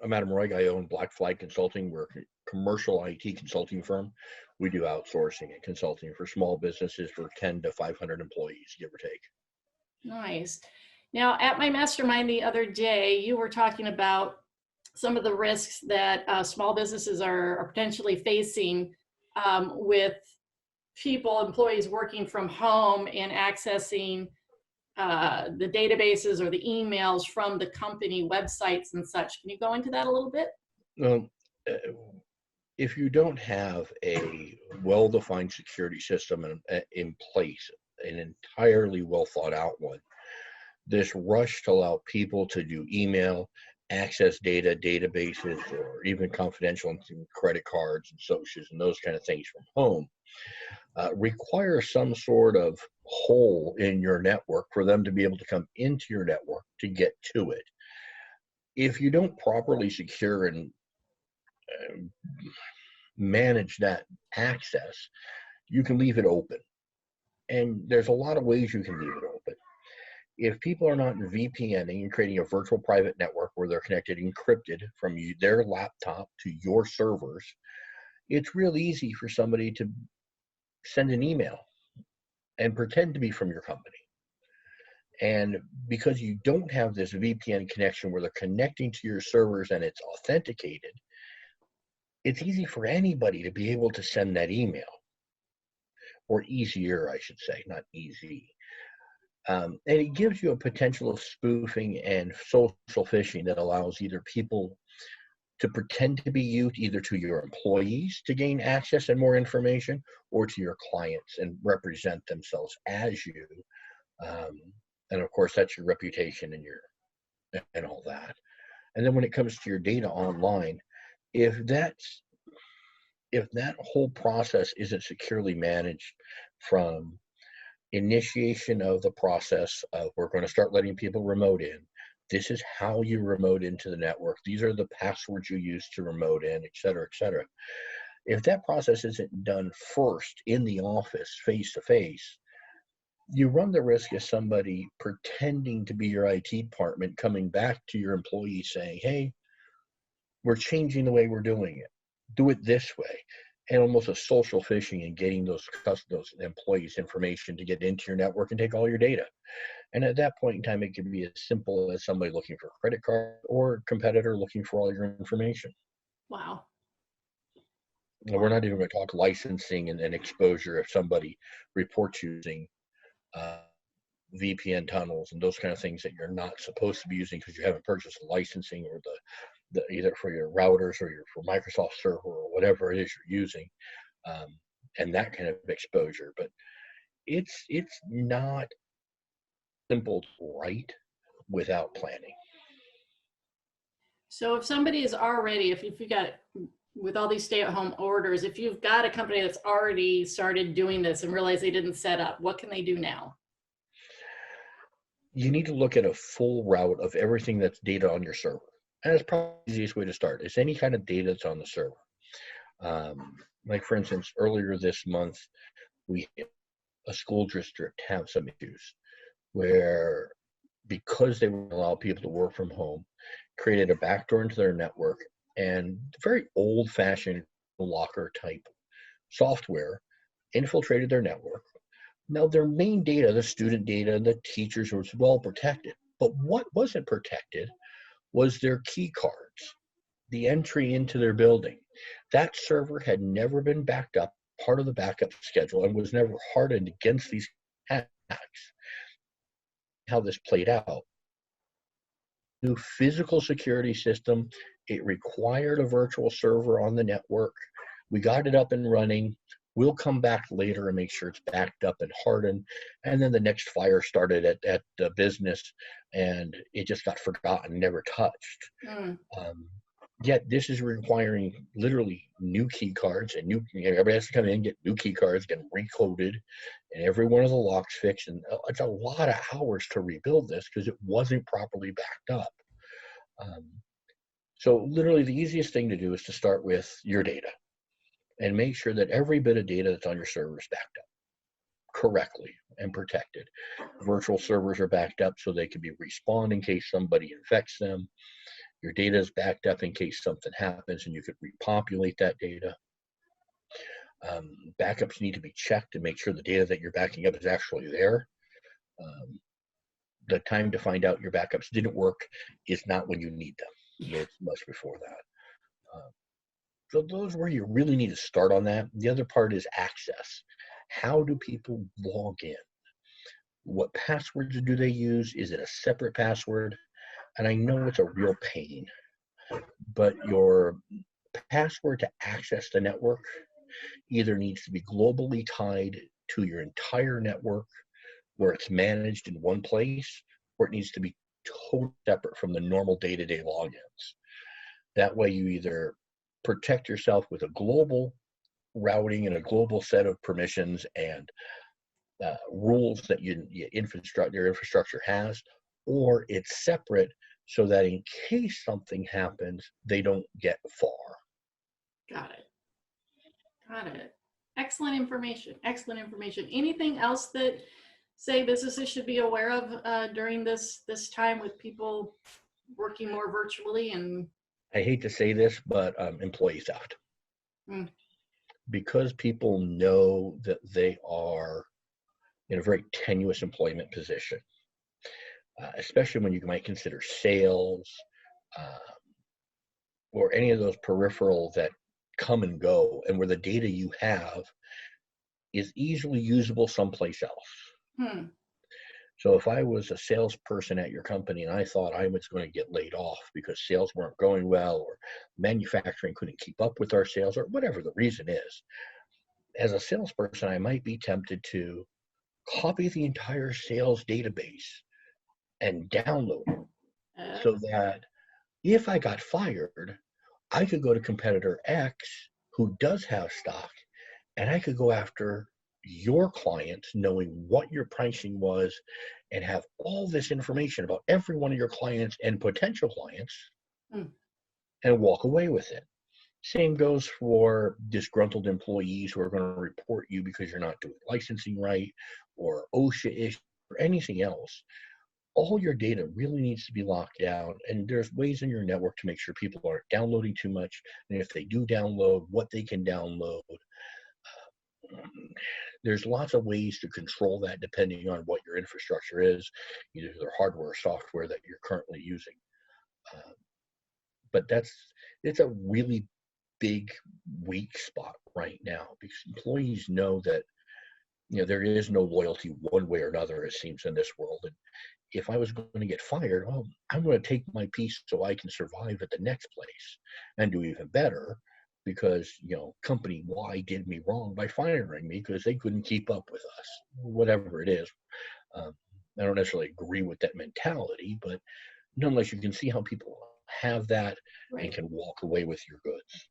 I'm Adam Roig. I own Black Flag Consulting. We're a commercial IT consulting firm. We do outsourcing and consulting for small businesses for 10 to 500 employees, give or take. Nice. Now, at my mastermind the other day, you were talking about some of the risks that small businesses are potentially facing with employees working from home and accessing the databases or the emails from the company websites and such. Can you go into that a little bit? Um, uh, if you don't have a well-defined security system in place, an entirely well thought out one, this rush to allow people to do email, access data, databases, or even confidential credit cards and socials and those kind of things from home requires some sort of hole in your network for them to be able to come into your network to get to it. If you don't properly secure and manage that access, you can leave it open. And there's a lot of ways you can leave it open. If people are not VPNing and creating a virtual private network where they're connected encrypted from their laptop to your servers, it's real easy for somebody to send an email and pretend to be from your company. And because you don't have this VPN connection where they're connecting to your servers and it's authenticated, it's easy for anybody to be able to send that email, or easier, I should say, not easy. And it gives you a potential of spoofing and social phishing that allows either people to pretend to be you, either to your employees to gain access and more information, or to your clients and represent themselves as you. And of course, that's your reputation and all that. And then when it comes to your data online, if that whole process isn't securely managed from initiation of the process of we're going to start letting people remote in. This is how you remote into the network. These are the passwords you use to remote in, et cetera, et cetera. If that process isn't done first in the office, face to face, you run the risk of somebody pretending to be your IT department coming back to your employees saying, hey, we're changing the way we're doing it. Do it this way. And almost a social phishing and getting those employees' information to get into your network and take all your data. And at that point in time, it can be as simple as somebody looking for a credit card or a competitor looking for all your information. Wow. And we're not even going to talk licensing and exposure if somebody reports using VPN tunnels and those kind of things that you're not supposed to be using because you haven't purchased the licensing or the either for your routers or for Microsoft server or whatever it is you're using, and that kind of exposure. But it's not simple to write without planning. So if somebody is already, if you got, with all these stay-at-home orders, if you've got a company that's already started doing this and realized they didn't set up, what can they do now? You need to look at a full route of everything that's data on your server. And it's probably the easiest way to start. It's any kind of data that's on the server. Like for instance, earlier this month, we had a school district have some issues where, because they would allow people to work from home, created a backdoor into their network and very old-fashioned locker type software infiltrated their network. Now, their main data, the student data and the teachers, was well protected. But what wasn't protected was their key cards, the entry into their building. That server had never been backed up, part of the backup schedule, and was never hardened against these attacks. How this played out. New physical security system. It required a virtual server on the network. We got it up and running. We'll come back later and make sure it's backed up and hardened. And then the next fire started at the business, and it just got forgotten, never touched. Yet this is requiring literally new key cards and everybody has to come in and get new key cards, get recoded, and every one of the locks fixed. And it's a lot of hours to rebuild this because it wasn't properly backed up. So literally the easiest thing to do is to start with your data and make sure that every bit of data that's on your server is backed up correctly and protected. Virtual servers are backed up so they can be respawned in case somebody infects them. Your data is backed up in case something happens, and you could repopulate that data. Backups need to be checked to make sure the data that you're backing up is actually there. Um, the time to find out your backups didn't work is not when you need them. Yeah. It's much before that. So those where you really need to start on that. The other part is access. How do people log in? What passwords do they use? Is it a separate password? And I know it's a real pain, but your password to access the network either needs to be globally tied to your entire network where it's managed in one place, or it needs to be totally separate from the normal day-to-day logins. That way you either protect yourself with a global routing and a global set of permissions and rules that your infrastructure has, or it's separate so that in case something happens, they don't get far. Got it. Got it. Excellent information. Excellent information. Anything else that, say, businesses should be aware of during this time with people working more virtually? And I hate to say this, but employee theft. Because people know that they are in a very tenuous employment position, especially when you might consider sales or any of those peripheral that come and go, and where the data you have is easily usable someplace else. So if I was a salesperson at your company and I thought I was going to get laid off because sales weren't going well, or manufacturing couldn't keep up with our sales, or whatever the reason is, as a salesperson, I might be tempted to copy the entire sales database and download it so that if I got fired, I could go to competitor X who does have stock, and I could go after your clients knowing what your pricing was and have all this information about every one of your clients and potential clients and walk away with it. Same goes for disgruntled employees who are going to report you because you're not doing licensing right, or OSHA issue, or anything else. All your data really needs to be locked down, and there's ways in your network to make sure people aren't downloading too much, and if they do download, what they can download. There's lots of ways to control that depending on what your infrastructure is, either the hardware or software that you're currently using. But it's a really big weak spot right now, because employees know that there is no loyalty one way or another, it seems, in this world. And if I was going to get fired, well, I'm going to take my piece so I can survive at the next place and do even better, because company Y did me wrong by firing me because they couldn't keep up with us, whatever it is. I don't necessarily agree with that mentality, but nonetheless, you can see how people have that and can walk away with your goods.